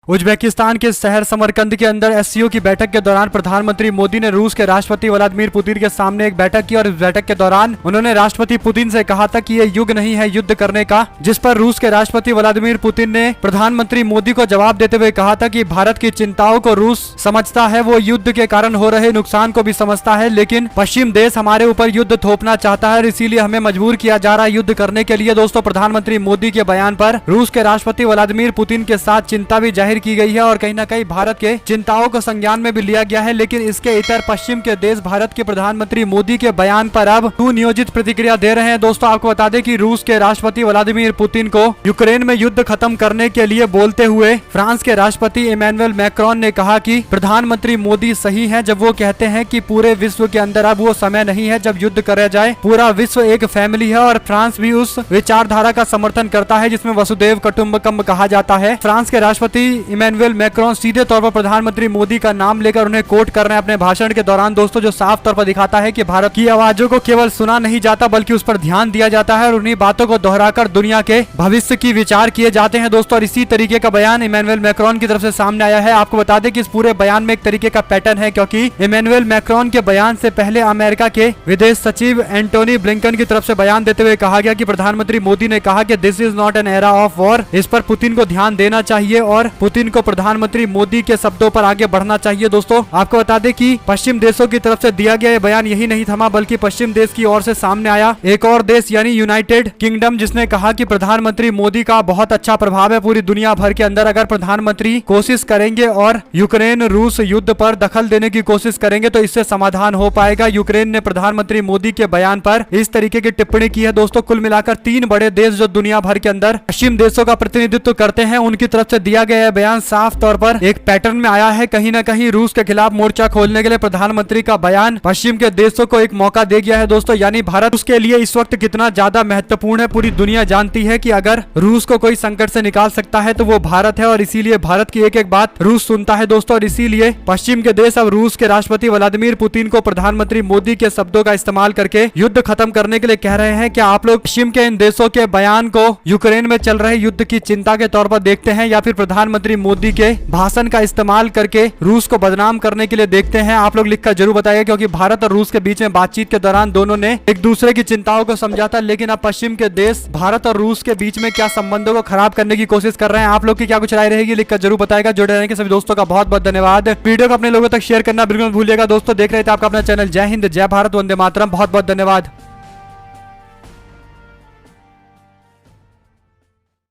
Uzbekistan के शहर समरकंद के अंदर एससीओ की बैठक के दौरान प्रधानमंत्री मोदी ने रूस के राष्ट्रपति व्लादिमीर पुतिन के सामने एक बैठक की और इस बैठक के दौरान उन्होंने राष्ट्रपति पुतिन से कहा था कि ये युग नहीं है युद्ध करने का, जिस पर रूस के राष्ट्रपति व्लादिमीर पुतिन ने प्रधानमंत्री मोदी को जवाब देते हुए कहा था कि भारत की चिंताओं को रूस समझता है, वो युद्ध के कारण हो रहे नुकसान को भी समझता है, लेकिन पश्चिम देश हमारे ऊपर युद्ध थोपना चाहता है और इसीलिए हमें मजबूर किया जा रहा है युद्ध करने के लिए। दोस्तों, प्रधानमंत्री मोदी के बयान पर रूस के राष्ट्रपति व्लादिमीर पुतिन के साथ चिंता भी जाहिर की गई है और कहीं न कहीं भारत के चिंताओं को संज्ञान में भी लिया गया है। लेकिन इसके इतर पश्चिम के देश भारत के प्रधानमंत्री मोदी के बयान पर अब सुनियोजित प्रतिक्रिया दे रहे हैं। दोस्तों, आपको बता दें कि रूस के राष्ट्रपति व्लादिमीर पुतिन को यूक्रेन में युद्ध खत्म करने के लिए बोलते हुए फ्रांस के राष्ट्रपति इमैनुअल मैक्रोन ने कहा कि प्रधानमंत्री मोदी सही है जब वो कहते हैं कि पूरे विश्व के अंदर अब वो समय नहीं है जब युद्ध करा जाए, पूरा विश्व एक फैमिली है और फ्रांस भी उस विचारधारा का समर्थन करता है जिसमें वसुदेव कुटुंबकम कहा जाता है। फ्रांस के राष्ट्रपति इमैनुअल मैक्रोन सीधे तौर पर प्रधानमंत्री मोदी का नाम लेकर उन्हें कोट कर रहे हैं अपने भाषण के दौरान, दोस्तों, जो साफ तौर पर दिखाता है कि भारत की आवाजों को केवल सुना नहीं जाता बल्कि उस पर ध्यान दिया जाता है और उन्हीं बातों को दोहराकर दुनिया के भविष्य की विचार किए जाते हैं। दोस्तों, और इसी तरीके का बयान इमैनुअल मैक्रोन की तरफ से सामने आया है। आपको बता दें कि इस पूरे बयान में एक तरीके का पैटर्न है, क्योंकि इमैनुअल मैक्रोन के बयान से पहले अमेरिका के विदेश सचिव एंटोनी ब्लिंकन की तरफ से बयान देते हुए कहा गया कि प्रधानमंत्री मोदी ने कहा कि this is not an era of war. इस पर पुतिन को ध्यान देना चाहिए और पुतिन को प्रधानमंत्री मोदी के शब्दों पर आगे बढ़ना चाहिए। दोस्तों, आपको बता दें कि पश्चिम देशों की तरफ से दिया गया ये बयान यही नहीं थमा बल्कि पश्चिम देश की ओर से सामने आया एक और देश यानी यूनाइटेड किंगडम, जिसने कहा कि प्रधानमंत्री मोदी का बहुत अच्छा प्रभाव है पूरी दुनिया भर के अंदर। अगर प्रधानमंत्री कोशिश करेंगे और यूक्रेन रूस युद्ध पर दखल देने की कोशिश करेंगे तो इससे समाधान हो पाएगा। यूक्रेन ने प्रधानमंत्री मोदी के बयान पर इस तरीके की टिप्पणी की है। दोस्तों, कुल मिलाकर 3 बड़े देश जो दुनिया भर के अंदर पश्चिम देशों का प्रतिनिधित्व करते हैं उनकी तरफ से दिया गया बयान साफ तौर पर एक पैटर्न में आया है। कहीं न कहीं रूस के खिलाफ मोर्चा खोलने के लिए प्रधानमंत्री का बयान पश्चिम के देशों को एक मौका दे गया है। दोस्तों, यानी भारत उसके लिए इस वक्त कितना ज्यादा महत्वपूर्ण है पूरी दुनिया जानती है कि अगर रूस को कोई संकट से निकाल सकता है तो वो भारत है और इसीलिए भारत की एक एक बात रूस सुनता है। दोस्तों, और इसीलिए पश्चिम के देश अब रूस के राष्ट्रपति व्लादिमीर पुतिन को प्रधानमंत्री मोदी के शब्दों का इस्तेमाल करके युद्ध खत्म करने के लिए कह रहे हैं। क्या आप लोग पश्चिम के इन देशों के बयान को यूक्रेन में चल रहे युद्ध की चिंता के तौर पर देखते हैं या फिर प्रधानमंत्री मोदी के भाषण का इस्तेमाल करके रूस को बदनाम करने के लिए देखते हैं? आप लोग लिखकर जरूर बताइए, क्योंकि भारत और रूस के बीच में बातचीत के दौरान दोनों ने एक दूसरे की चिंताओं को समझा था, लेकिन अब पश्चिम के देश भारत और रूस के बीच में क्या संबंधों को खराब करने की कोशिश कर रहे हैं। आप लोग की क्या कुछ राय रहेगी लिखकर जरूर बताएगा। जुड़े रहने के सभी दोस्तों का बहुत बहुत धन्यवाद। वीडियो को अपने लोगों तक शेयर करना बिल्कुल मत भूलिएगा। दोस्तों, देख रहे थे आपका अपना चैनल जय हिंद जय भारत वंदे मातरम। बहुत बहुत धन्यवाद।